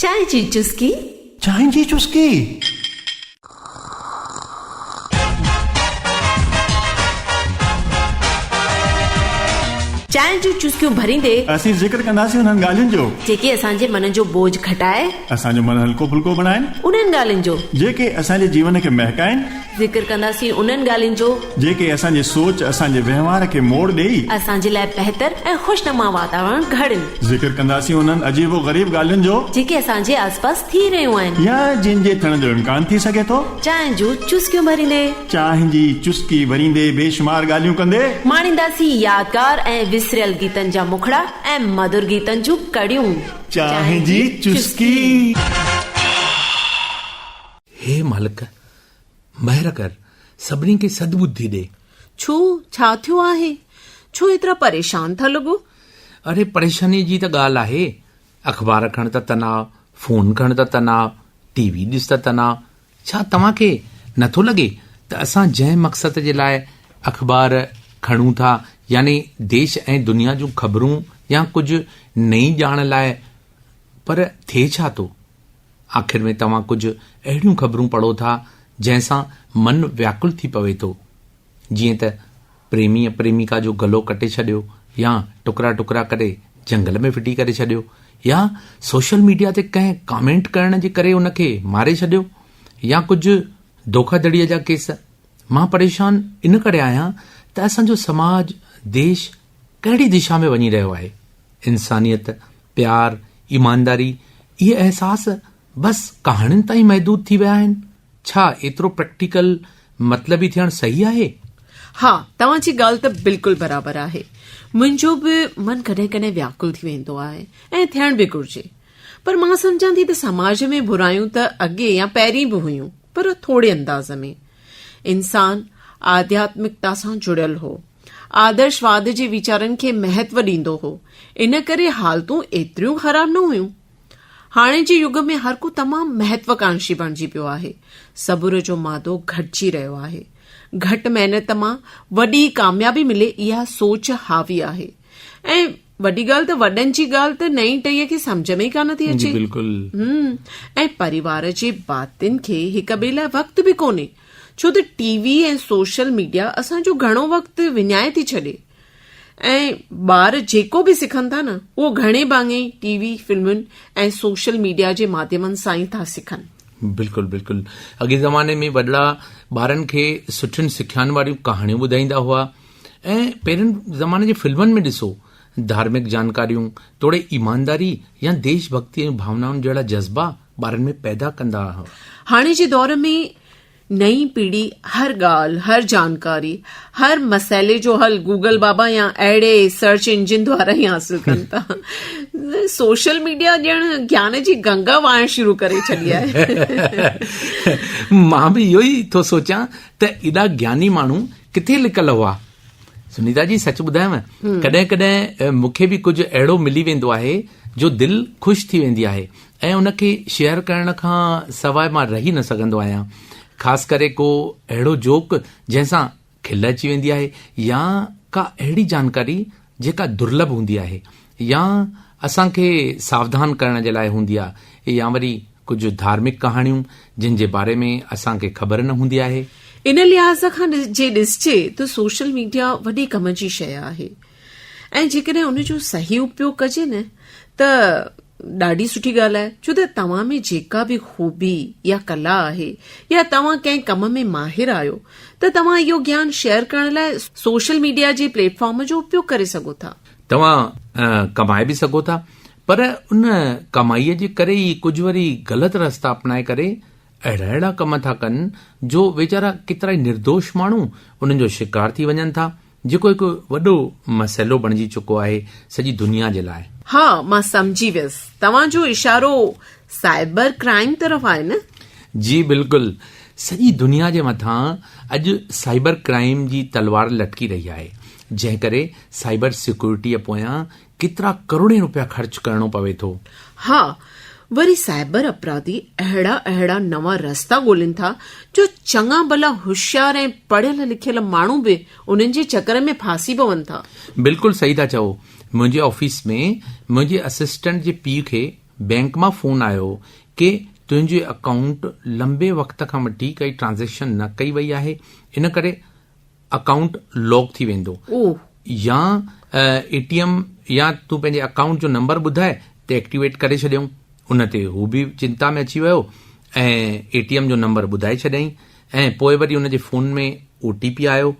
चाय जी चुस्की। चाय जी चुस्की। चांहि जूं चुस्कियूं भरींदे असीं ज़िक्र कंदासीं उन्हनि ॻाल्हियुनि जो जेके असांजे मन जो बोझ घटाए, असांजो मन हल्को फुल्को बणाइनि, उन्हनि ॻाल्हियुनि जो जेके असांजे जीवन खे महकाइनि, ज़िक्र कंदासीं उन्हनि ॻाल्हियुनि जो जेके असांजे सोच असांजे वहिंवार खे मोड़ ॾेई असांजे लाइ बहितर ऐं ख़ुशनुमा वातावरण घड़नि। ज़िक्र कंदासीं उन्हनि अजीबो ग़रीब ॻाल्हियुनि जो जेके असांजे आसपास थी रहियूं आहिनि या जिन जे थियण जो इम्कान थी सघे थो। चांहि जूं चुस्कियूं भरींदे, चांहि जी चुस्की भरींदे, बेशुमार ॻाल्हियूं कंदे माणींदासीं यादगार ऐं विसरियल गीतनि जा मुखड़ा ऐं मधुर गीतनि जूं कड़ियूं। चांहि जी चुस्की। हे मालिक, महर कर, सभिनी खे सद्बुद्धि ॾे। छो, छा थियो आहे? छो एतिरा परेशान था लॻो? अरे परेशानी जी त ॻाल्हि आहे। अख़बार खण त तनाव, फोन खण त तनाव, टीवी ॾिस त तनाव। छा तव्हांखे नथो लॻे त असां जंहिं मक़सद जे लाइ अख़बार खणूं था, यानी देश ऐं दुनिया जूं ख़बरूं या कुझु नई ॼाण लाइ, पर थिए छा थो? आख़िर में तव्हां कुझु अहिड़ियूं ख़बरूं पढ़ो था जंहिंसां मन व्याकुल थी पवे थो, जीअं त प्रेमी प्रेमिका जो गलो कटे छॾियो, या टुकड़ा टुकड़ा करे जंगल में फिटी करे छॾियो, या सोशल मीडिया ते कंहिं कमेंट करण जे करे उनखे मारे छॾियो, या कुझु धोखाधड़ीअ जा केस। मां परेशान इन करे आहियां त असांजो समाज, देश कहिड़ी दिशा में वञी रहियो आहे। इंसानियत, प्यार, ईमानदारी, इहे अहसास बस कहाणियुनि ताईं महदूद थी विया आहिनि। छा एतिरो प्रैक्टिकल मतलबी थियणु सही आहे? हा, तव्हांजी ॻाल्हि त बिल्कुलु बराबरि आहे। मुंहिंजो बि मन कॾहिं कॾहिं व्याकुल थी वेंदो आहे ऐं थियण बि घुर्जे। पर मां सम्झां थी त समाज में बुरायूं त अॻे या पहिरीं बि हुयूं, पर थोरे अंदाज़ में। इंसान आध्यात्मिकता सां जुड़ियल हो, आदर्शवाद जे वीचारनि खे महत्व ॾींदो हो, इन करे हालतूं एतिरियूं ख़राब न हुयूं। हाणे जे युग में हर को तमामु महत्वाकांक्षी बणिजी पियो आहे। सबुर जो मादो घटिजी रहियो आहे। घटि महिनत मां वॾी कामयाबी मिले, इहा सोच हावी आहे। ऐं वॾी ॻाल्हि त वॾनि जी ॻाल्हि त नई टईअ खे सम्झ में ई कान थी अचे। ऐं परिवार जे बातिन खे हिक ॿिए लाइ वक़्तु बि कोन्हे, छो त टीवी ऐं सोशल मीडिया असांजो घणो वक़्तु विञाए थी छॾे। ऐं ॿार जेको बि सिखनि था न, उहो घणे भाङे टीवी, फिल्मुनि ऐं सोशल मीडिया जे माध्यमनि सां ई था सिखनि। बिल्कुलु बिल्कुलु। अॻे ज़माने में वॾड़ा ॿारनि खे सुठियुनि सिखियाउनि वारियूं कहाणियूं ॿुधाईंदा हुआ, ऐं पहिरियों ज़माने जे फिल्मनि में ॾिसो, धार्मिक जानकारियूं, तोड़े ईमानदारी या देशभक्ति ऐं भावनाउनि जहिड़ा जज़्बा ॿारनि में पैदा कंदा हुआ। हाणे जे दौर में नई पीढ़ी हर ॻाल्हि, हर जानकारी, हर मसइले जो हल गूगल बाबा या अहिड़े सर्च इंजिन द्वारा ई हासिल कनि था। सोशल मीडिया ॼण ज्ञान जी गंगा वहण शुरू करे छॾी आहे। मां बि इहो ई थो सोचां त एॾा ज्ञानी माण्हू किथे लिकल हुआ। सुनीता जी, सच ॿुधायांव, कॾहिं कॾहिं मूंखे बि कुझु अहिड़ो मिली वेंदो आहे जो दिलि ख़ुशि थी वेंदी आहे, ऐं उनखे शेयर करण खां सवाइ मां रही न सघंदो आहियां। ख़ासि करे को अहिड़ो जोक जंहिंसां खिल अची वेंदी आहे, या का अहिड़ी जानकारी जेका दुर्लभ हूंदी आहे, या असांखे सावधान करण जे लाइ हूंदी आहे, या वरी कुझु धार्मिक कहाणियूं जिन जे बारे में असांखे ख़बर न हूंदी आहे। इन लिहाज़ खां जे ॾिसजे त सोशल मीडिया वॾे कम जी शइ आहे, ऐं जेकॾहिं उनजो सही उपयोग कजे न त ॾाढी सुठी ॻाल्हि आहे। छो त तव्हां में जेका बि खूबी या कला आहे, या तव्हां कंहिं कम में माहिर आहियो, त तव्हां इहो ज्ञान शेयर करण लाइ सोशल मीडिया जे प्लेटफॉर्म जो उपयोग करे सघो था। तव्हां कमाए बि सघो था, पर उन कमाईअ जे करे ई कुझु वरी ग़लति रस्ता अपनाए करे अहिड़ा कम था कनि जो वीचारा केतिरा ई निर्दोष माण्हू उन्हनि जो शिकार थी वञनि था, जेको हिकु वॾो मसइलो बणिजी चुको आहे सॼी दुनिया जे लाइ। हा, मां सम्झी वियसि। तव्हांजो इशारो साइबर क्राइम तरफ़ आहे न? जी बिल्कुलु। सॼी दुनिया जे मथां अॼु साइबर क्राइम जी तलवार लटकी रही आहे, जंहिं करे साइबर सिक्योरिटीअ पोयां केतिरा करोड़े रुपया ख़र्च करणो पवे थो। हा, वरी साइबर अपराधी अहिड़ा नवां रस्ता ॻोल्हिनि था जो चङा भला होशियार ऐं पढ़ियल लिखियल माण्हू बि उन्हनि जे चकर में फासी पवनि था। बिल्कुलु सही था चओ। मुंहिंजे ऑफिस में मुंहिंजे असिस्टेंट जे पीउ खे बैंक मां फोन आयो कि तुंहिंजे अकाउंट लंबे वक़्त खां वठी काई ट्रांज़ेक्शन न कई वई आहे, इन करे अकाउंट लॉक थी वेंदो, या एटीएम या तूं पंहिंजे अकाउंट जो नंबर ॿुधाए त एक्टिवेट करे छॾियऊं। उन ते हू बि चिंता में अची वियो ऐं एटीएम जो नंबर ॿुधाए छॾियईं ऐं पोइ वरी उन जे फोन में ओटीपी आयो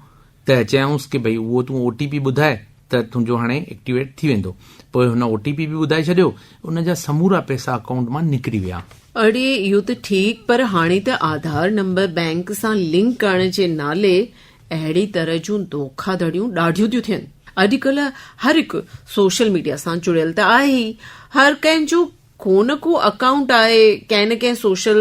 त चयऊंसि कि भई उहो तूं ओटीपी ॿुधाए त तुंहिंजो हाणे एक्टिवेट थी वेंदो। पोइ हुन ओटीपी बि ॿुधाए छॾियो, उन जा समूरा पैसा अकाउंट मां निकिरी विया। अड़े इहो त ठीकु, पर हाणे त आधार नंबर बैंक सां लिंक करण जे नाले अहिड़ी तरह जूं धोखाधड़ियूं ॾाढियूं थियूं थियनि। अॼुकल्ह हर हिकु सोशल मीडिया सां जुड़ियल त आहे ई, हर कंहिंजो को न को अकाउंट आहे कंहिं न कंहिं सोशल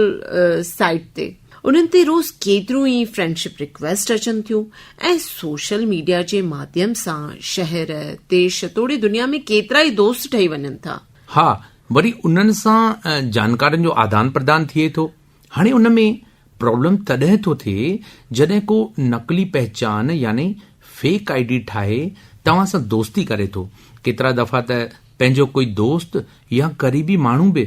साइट ते। उन्हनि ते रोज़ केतिरियूं ई फ्रेंडशिप रिक्वेस्ट अचनि थियूं ऐं सोशल मीडिया जे माध्यम सां शहर देश तोड़े दुनिया में केतिरा ई दोस्त ठही वञनि था। हा, वरी उन्हनि सां जानकारियुनि जो आदान प्रदान थिए थो। हाणे उन में प्रॉब्लम तॾहिं थो थिए जॾहिं को नकली पहचान यानी फेक आईडी ठाहे तव्हां सां दोस्ती करे थो। केतिरा दफ़ा त पंहिंजो कोई दोस्त या करीबी माण्हू बि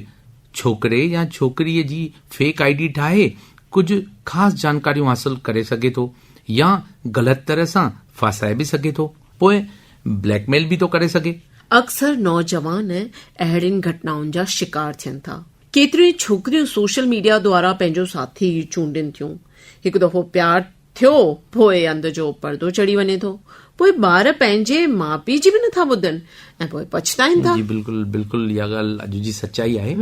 छोकिरे या छोकिरीअ जी फेक आईडी ठाहे कुझु ख़ासि जानकारियूं हासिल करे सघे थो या ग़लति तरह सां फासाए बि सघे थो, पोइ ब्लैकमेल बि थो करे सघे। अक्सर नौजवान अहिड़ियुनि घटनाउनि जा शिकार थियनि था। केतिरियूं छोकिरियूं सोशल मीडिया द्वारा पंहिंजो साथी चूंडनि थियूं। हिकु दफ़ो प्यार थियो, पोइ अंध जो पर्दो चढ़ी वञे थो, पोइ ॿार पंहिंजे माउ पीउ जी बि नथा ॿुधनि ऐं पोइ पछताइनि था। जी बिल्कुलु बिल्कुलु, इहा ॻाल्हि अॼु जी सचाई आहे।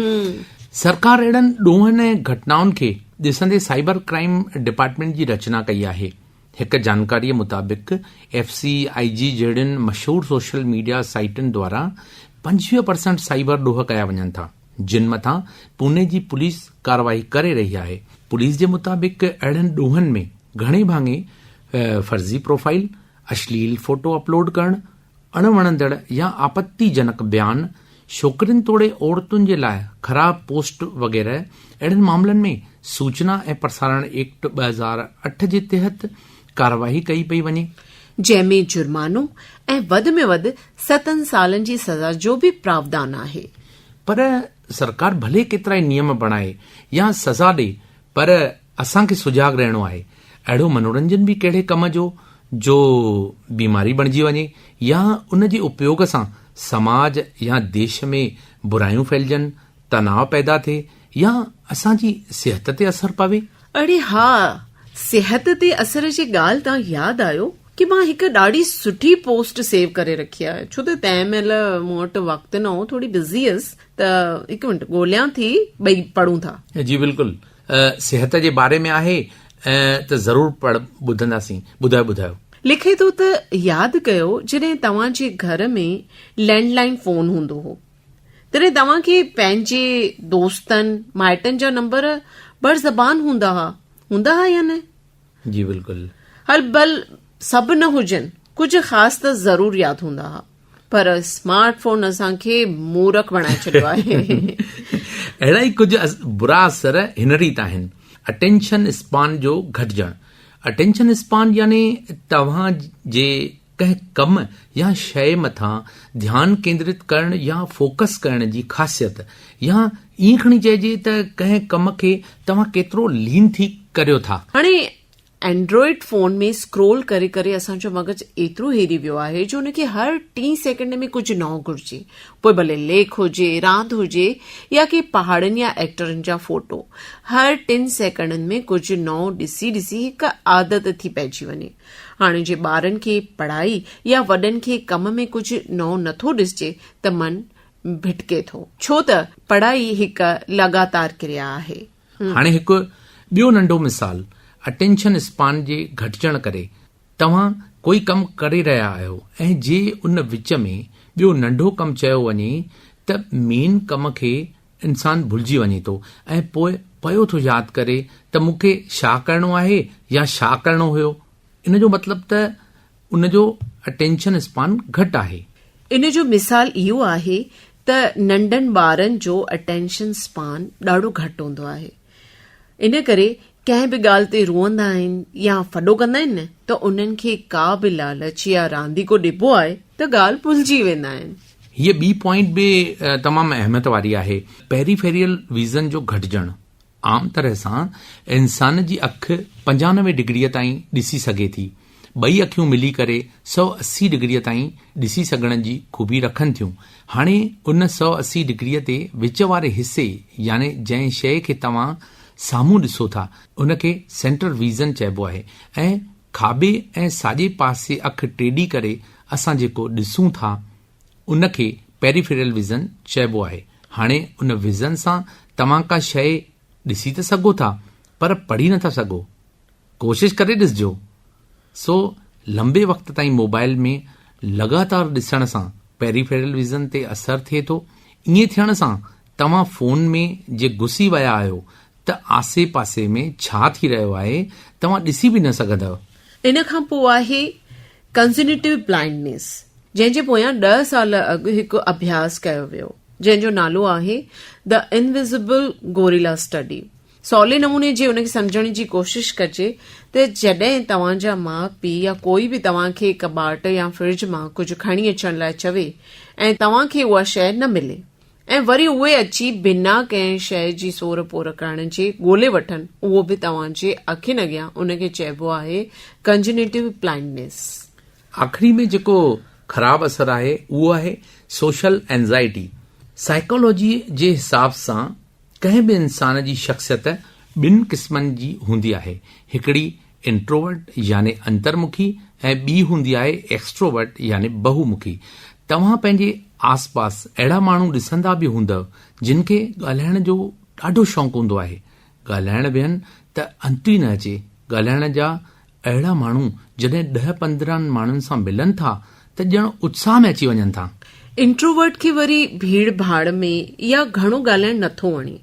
सरकार अहिड़नि ॾोहनि ऐं घटनाउनि खे ॾिसंदे साइबर क्राइम डिपार्टमेंट जी रचना कई आहे। हिकु जानकारीअ मुताबिक़ FCIG जहिड़ियुनि मशहूर सोशल मीडिया साइटुनि द्वारा 25% साइबर ॾोह कया वञनि था, जिन मथां पुणे जी पुलिस कार्रवाई करे रही आहे। पुलिस जे मुताबिक़ अहिड़नि ॾोहनि में घणे भाङे फर्ज़ी प्रोफाइल, अश्लील फोटो अपलोड करणु, अणवणंदड़ या आपत्तिजनक बयान, छोकिरियुनि तोड़े औरतुनि जे लाइ ख़राब पोस्ट वग़ैरह अहिड़नि मामलनि में सूचना ऐं प्रसारण एक्ट 2008 जे तहत कार्यवाही कई पई वञे, जंहिंमें जुर्मानो ऐं वधि में वधि 7 सालनि जी सज़ा जो बि प्रावधान आहे। पर सरकार भले केतिरा ई नियम बणाए या सज़ा ॾे, पर असांखे सुजाग रहणो आहे। अहिड़ो मनोरंजन बि कहिड़े कम जो बीमारी बणिजी वञे या उन जे उपयोग सां समाज या देश में बुरायूं फैलजनि, तनाव पैदा थिए या असांजी सिहत ते असर पवे। अड़े हा, सिहत ते असर जी ॻाल्हि तां यादि आयो कि मां हिकु ॾाढी सुठी पोस्ट सेव करे रखी आहे, छो त तंहिं महिल मूं वटि वक़्तु न हो, थोरी बिज़ी हुअसि, त हिकु मिंट ॻोल्हियां थी, ॿई पढ़ूं था। जी बिल्कुलु, सिहत जे बारे में आहे त ज़रूर ॿुधंदासीं। ॿुधायो। लिखे थो त यादि कयो जॾहिं तव्हांजे घर में लैंडलाइन फोन हूंदो हो, तॾहिं तव्हांखे पंहिंजे दोस्तनि माइटनि जा नंबर बर ज़बान हूंदा हुआ या न? जी बिल्कुलु। हल भल सभु न हुजनि, कुझु ख़ासि त ज़रूर यादि हूंदा हुआ, पर स्मार्टफोन असांखे मूर्ख बणाए छॾियो आहे। अहिड़ा ई कुझु बुरा असर हिन रीति आहिनि। अटेंशन स्पान जो घटिजणु। अटेंशन स्पान यानी तव्हां जे कंहिं कम या शइ मथां ध्यानु केंद्रित करण या फोकस करण जी ख़ासियत, या ईअं खणी चइजे त कंहिं कम खे तव्हां केतिरो लीन थी करियो था। हाणे एंड्रॉइड फोन में स्क्रोल करे करे असांजो मगज एतिरो हेरी वियो आहे जो उनखे हर 3 सेकंड में कुझु नओं घुरिजे, पोइ भले लेख हुजे, रांदि हुजे या के पहाड़नि या एक्टरनि जा फोटो, हर 3 सेकंडनि में कुझु नओं ॾिसी हिकु आदत थी पइजी वञे। हाणे जे ॿारनि खे पढ़ाई या वॾनि खे कम में कुझु नओं नथो ॾिसजे त मन भिटके थो, छो त पढ़ाई हिकु लगातार क्रिया आहे। हाणे हिकु ॿियो नंढो मिसाल, अटेंशन स्पान जे घटिजण करे तव्हां कोई कमु करे रहिया आहियो ऐं जे उन विच में ॿियो नंढो कमु चयो वञे त मेन कम खे इंसान भुलिजी वञे थो ऐं पोइ पियो थो यादि करे त मूंखे छा करणो आहे या छा करणो हुयो। इन जो मतिलबु त उन जो अटेंशन स्पान घटि आहे। इन जो मिसाल इहो आहे त नंढनि ॿारनि जो अटेंशन स्पान ॾाढो घटि हूंदो आहे। इन करे कंहिं बि ॻाल्हि ते रोअंदा आहिनि या फॾो कंदा आहिनि त उन्हनि खे का बि लालच या रांदीको ॾिबो आहे त ॻाल्हि भुलिजी वेंदा आहिनि। हीअ ॿी पॉइंट बि तमामु अहमियत वारी आहे। पेरीफेरियल विज़न जो घटिजणु। आम तरह सां इंसान जी अखि 95 डिग्रीअ ताईं ॾिसी सघे थी। ॿई अखियूं मिली करे 180 डिग्रीअ ताईं ॾिसी सघण जी खूबी रखनि थियूं। हाणे उन 180 डिग्रीअ ते विच वारे हिसे यानी जंहिं शइ खे तव्हां साम्हूं ॾिसो था उनखे सेंट्रल विज़न चइबो आहे ऐं खाॿे ऐं साॼे पासे अखि टेडी करे असां जेको ॾिसूं था उनखे पेरीफेरियल विज़न चइबो आहे। हाणे उन विज़न सां तव्हां का शइ ॾिसी त सघो था पर पढ़ी नथा सघो। कोशिशि करे ॾिसजो। सो लंबे वक़्त ताईं मोबाइल में लगातार ॾिसण सां पेरीफेरियल विज़न ते असरु थिए थो। ईअं थियण सां तव्हां फ़ोन में जे घुसी विया आहियो त आसे पासे में छा थी रहियो आहे तव्हां ॾिसी बि न सघंदव। इन खां पोइ आहे कंज़िनेटिव ब्लाइंडनेस, जंहिंजे पोयां 10 साल अॻु हिकु अभ्यास कयो वियो जंहिंजो नालो आहे द इनविजिबल गोरिला स्टडी। सवले नमूने जे उनखे समझण जी कोशिश कजे त जॾहिं तव्हांजा माउ पीउ या कोई बि तव्हांखे कबाट या फ्रिज मां कुझु खणी अचण लाइ चवे ऐं तव्हांखे उहा शइ न मिले ऐं वरी उहे अची बिना कंहिं शइ जी सोर पोर करण जे ॻोल्हे वठनि, उहो बि तव्हांजे अखियुनि अॻियां, उनखे चइबो आहे कंज़िनेटिव ब्लाइंडनेस। आख़िरी में जेको ख़राब असर आहे उहो आहे सोशल एंज़ाइटी। साइकोलॉजी जे हिसाब सां कंहिं बि इंसान जी शख़्सियत 2 क़िस्मनि जी हूंदी आहे। हिकिड़ी इंट्रोवर्ट यानी अंतर्मुखी ऐं ॿी हूंदी आहे एक्सट्रोवर्ट यानी बहुमुखी। तव्हां पंहिंजे आसपास अहिड़ा माण्हू ॾिसंदा बि हूंदव जिन खे ॻाल्हाइण जो ॾाढो शौक़ु हूंदो आहे। ॻाल्हाइण वेहनि त अंत ई न अचे। ॻाल्हाइण जा अहिड़ा माण्हू जॾहिं 10-15 माण्हुनि सां मिलनि था त ॼण उत्साह में अची वञनि था। इंट्रोवर्ट खे वरी भीड़ भाड़ में या घणो ॻाल्हाइण नथो वणे,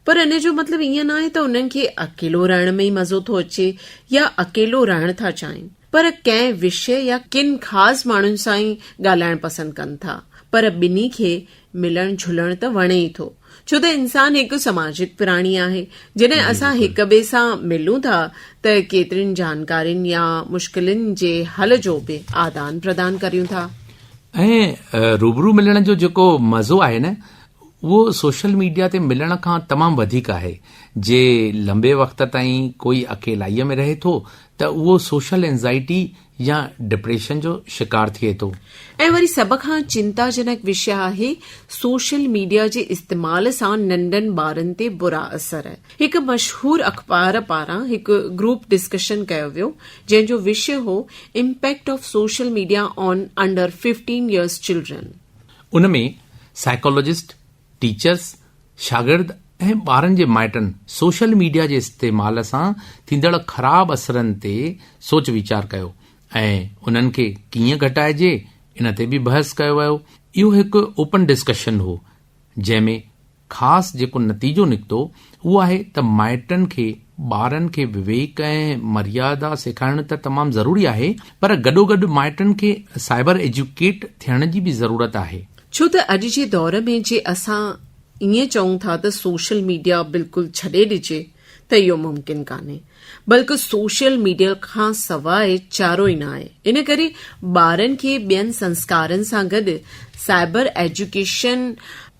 पर इन जो मतिलबु ईअं न आहे त उन्हनि खे अकेलो रहण में ई मज़ो थो अचे या अकेलो रहण था चाहिनि, पर कंहिं विषय या किन ख़ासि माण्हुनि सां ई ॻाल्हाइण पसंदि कनि था। पर ॿिन्ही खे मिलण झुलण त वणे ई थो, छो त इंसान हिकु समाजिक प्राणी आहे। जॾहिं असां हिक ॿिए सां मिलूं था त केतिरियुनि जानकारियुनि या मुश्किलुनि जे हल जो बि आदान प्रदान करियूं था। ऐं रूबरू मिलण जो जेको मज़ो आहे न उहो सोशल मीडिया ते मिलण खां तमामु वधीक आहे। जे लंबे वक़्त ताईं कोई अकेलाईअ में रहे थो त उहो सोशल एंज़ाइटी या डिप्रेशन जो शिकार थिए थो। ऐं वरी सभ खां चिंताजनक विषय आहे सोशल मीडिया जे इस्तेमाल सां नंढनि ॿारनि ते बुरा असर। हिकु मशहूर अख़बार पारां हिकु ग्रुप डिस्कशन कयो वियो जंहिंजो विषय हो impact of social media on under 15 years children. उन में साइकोलॉजिस्ट, टीचर्स, शागिर्द ऐं ॿारनि जे माइटनि सोशल मीडिया जे इस्तेमाल सां थींदड़ ख़राब असरनि ते सोच वीचार कयो ऐं उन्हनि खे कीअं घटाइजे इन ते बि बहस कयो वियो। इहो हिकु ओपन डिस्कशन हो जंहिंमें ख़ासि जेको नतीजो निकितो उहो आहे त माइटनि खे ॿारनि खे विवेक ऐं मर्यादा सेखारणु त तमामु ज़रूरी आहे, पर गॾोगॾु माइटनि खे साइबर एजुकेट थियण जी बि ज़रूरत आहे। छो त अॼु जे दौर में जे असां ईअं चऊं था त सोशल मीडिया बिल्कुलु छॾे ॾिजे त इहो मुमकिन कान्हे, बल्कि सोशल मीडिया खां सवाइ चारो ई न आहे। इन करे ॿारनि खे ॿियनि संस्कारनि सां गॾु साइबर एजुकेशन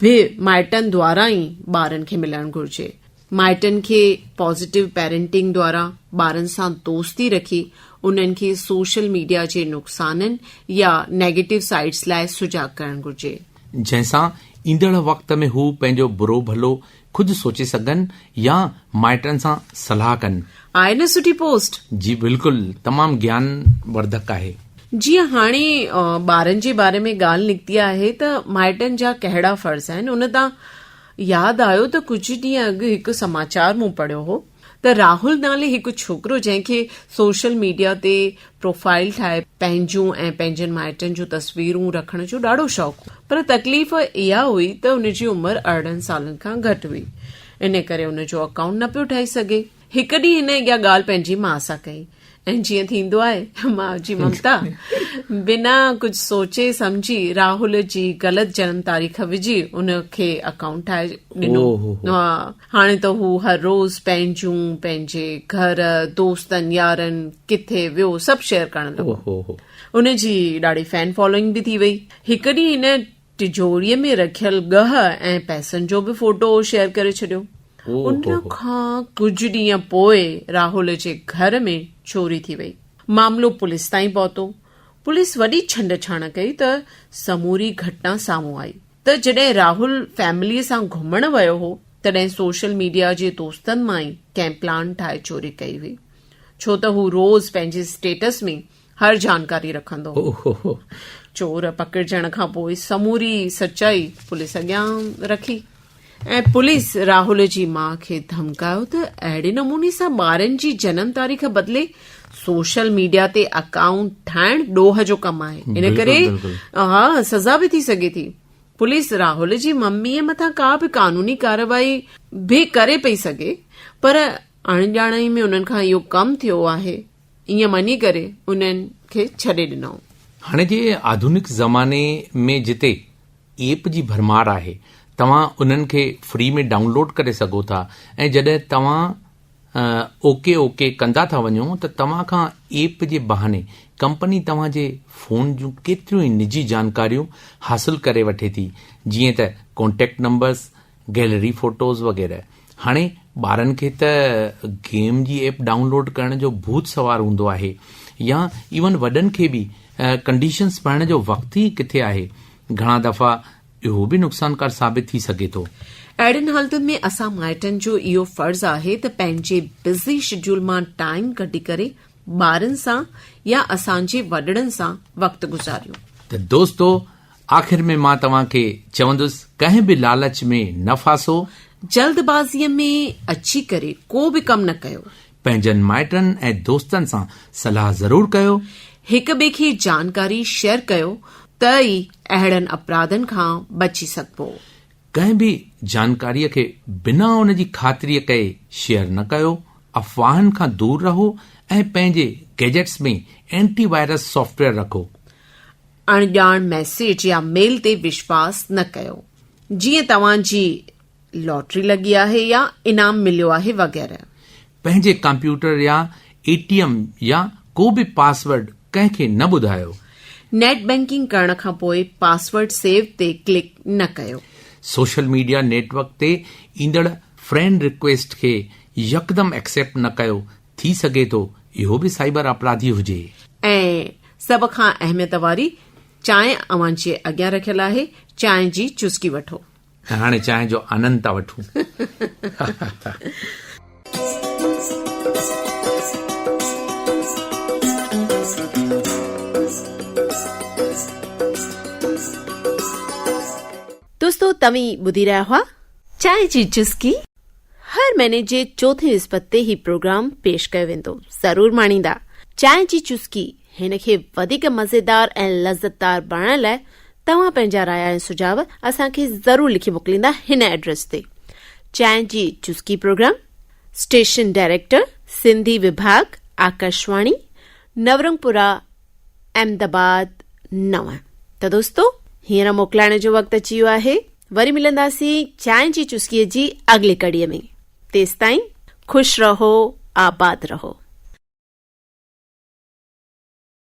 बि माइटनि द्वारा ई ॿारनि खे मिलणु घुर्जे। माइटनि खे पॉज़िटिव पेरेंटिंग द्वारा ॿारनि सां दोस्ती रखी उन्हनि खे सोशल मीडिया जे नुक़साननि या नेगेटिव साइड्स लाइ सुजाग करणु घुर्जे, जंहिंसां ईंदड़ वक़्त में हू पंहिंजो बुरो भलो खुदि सोचे सघनि या माइटनि सां सलाह कनि। आहे न सुठी पोस्ट? जी बिल्कुलु, तमामु ज्ञानवर्धक आहे। जीअं हाणे ॿारनि जे बारे में ॻाल्हि निकिती आहे त माइटनि जा कहिड़ा फर्ज़ आहिनि, उन तां यादि आयो त कुझु ॾींहं अॻु हिकु समाचार मूं पढ़ियो हो त राहुल नाले हिकु छोकिरो जंहिंखे सोशल मीडिया ते प्रोफाइल ठाहे पंहिंजूं ऐं पंहिंजनि माइटनि जूं तस्वीरूं रखण जो ॾाढो शौक़ु, पर तकलीफ़ इहा हुई त उनजी उमिरि 18 सालनि खां घटि हुई। इन करे उनजो अकाउंट न पियो ठाहे सघे। हिकु ॾींहुं हिन इहा ॻाल्हि पंहिंजी माउ सां कई ऐं जीअं थींदो आहे माउ जी ममता बिना कुझु सोचे समझी राहुल जी ग़लति जनम तारीख़ विझी उनखे अकाउंट ठाहे ॾिनो। हाणे त हू हर रोज़ पंहिंजे घर, दोस्तनि यारनि, किथे वियो सभु शेयर करण लॻो। उनजी ॾाढी फैन फॉलोइंग बि थी वई। हिकु ॾींहुं हिन तिजोरीअ में रखियल गह ऐं पैसनि जो बि फोटो शेयर करे छॾियो। उन खां कुझु ॾींहं पोइ राहुल जे घर में चोरी थी वई। मामलो पुलिस ताईं पहुतो। पुलिस वॾी छंड छाण कई त समूरी घटना साम्हूं आई त जॾहिं राहुल फैमिलीअ सां घुमण वियो हो तॾहिं सोशल मीडिया जे दोस्तनि मां ई कंहिं प्लान ठाहे चोरी कई हुई, छो त हू रोज़ पंहिंजे स्टेटस में हर जानकारी रखंदो हो। चोर पकड़जण खां पोइ समूरी सच्चाई पुलिस अॻियां रखी ऐं पुलिस राहुल जी माउ खे धमकायो त अहिड़े नमूने सां ॿारनि जी जनम तारीख़ बदिले सोशल मीडिया ते अकाउंट ठाहिण ॾोह जो कमु आहे, इन करे हा सज़ा बि थी सघे थी। पुलिस राहुल जी मम्मीअ मथां का बि कानूनी कार्रवाई बि करे पई सघे, पर अणॼाणाई में उन्हनि खां इहो कमु थियो आहे, ईअं मञी करे उन्हनि खे छॾे ॾिनो। हाणे जे आधुनिक ज़माने में जिते ऐप जी भरमार आहे, तव्हां उन्हनि खे फ्री में डाउनलोड करे सघो था ऐं जॾहिं तव्हां ओके कंदा था वञो त तव्हां खां ऐप जे बहाने कंपनी तव्हां जे फोन जूं केतिरियूं ई निजी जानकारियूं हासिल करे वठे थी, जीअं त कॉन्टेक्ट नंबर्स, गैलरी फोटोज़ वग़ैरह। हाणे ॿारनि खे त गेम जी ऐप डाउनलोड करण जो भूत सवार हूंदो आहे, या इवन वॾनि खे बि कंडीशन्स पढ़ण जो वक़्तु ई किथे आहे। घणा दफ़ा इहो बि नुक़सानकार साबित थी सघे थो। अहिड़ियुनि हालतुनि में असां माइटनि जो इहो फर्ज़ आहे त पंहिंजे बिज़ी शेड्यूल मां टाइम कढी करे ॿारनि सां या असांजे वॾड़नि सां वक़्तु गुज़ारियूं। त दोस्तो, आख़िर में मां तव्हांखे चवंदुसि, कंहिं बि लालच में न फासो, जल्दबाज़ीअ में अची करे को बि कमु न कयो, पंहिंजनि माइटनि ऐं दोस्तनि सां सलाह ज़रूर कयो, हिक ॿिए खे जानकारी शेयर कयो त ई अहिड़नि अपराधनि खां बची सघिबो। कंहिं बि जानकारीअ खे बिना उन जी ख़ातिरीअ कए शेयर न कयो, अफ़वाहनि खां दूर रहो ऐं पंहिंजे गैजेट्स में एंटीवायरस सॉफ्टवेयर रखो। अणॼाण मैसेज या मेल ते विश्वास न कयो, जीअं तव्हांजी लॉटरी लॻी आहे या इनाम मिलियो आहे वग़ैरह। पंहिंजे कंप्यूटर या एटीएम या को बि पासवर्ड कंहिंखे न ॿुधायो। नेट बैंकिंग करण खां पोइ पासवर्ड सेव ते क्लिक न कयो। सोशल मीडिया नेटवर्क ते ईंदड़ फ्रेंड रिक्वेस्ट खे यकदम एक्सेप्ट न कयो, थी सघे थो इहो बि साइबर अपराधी हुजे। ऐं सभ खां अहमियत वारी, चांहि अव्हां जे अॻियां रखियल आहे, चांहि जी चुस्की वठो। हाणे चांहि जो आनंद था वठूं। दोस्तों, तव्हीं ॿुधी रहिया हुआ चांहि जी चुस्की। हर महीने जे चोथे विस्पत ते ही प्रोग्राम पेश कयो वेंदो, ज़रूर माणींदा। चांहि जी चुस्की हिन खे वधीक मज़ेदार ऐं लज़तदार बणाइण लाइ तव्हां पंहिंजा राय ऐं सुझाव असांखे ज़रूर लिखी मोकिलींदा हिन एड्रेस ते। चांहि जी चुस्की प्रोग्राम, स्टेशन डायरेक्टर सिंधी विभाग, आकाशवाणी, नवरंगपुरा, अहमदाबाद 9। त दोस्तों, हींअर मोकिलाइण जो वक़्तु अची वियो आहे। वरी मिलंदासीं चांहि जी चुस्कीअ जी अॻिली कड़ीअ में। तेसिताईं ख़ुशि रहो, आबाद रहो।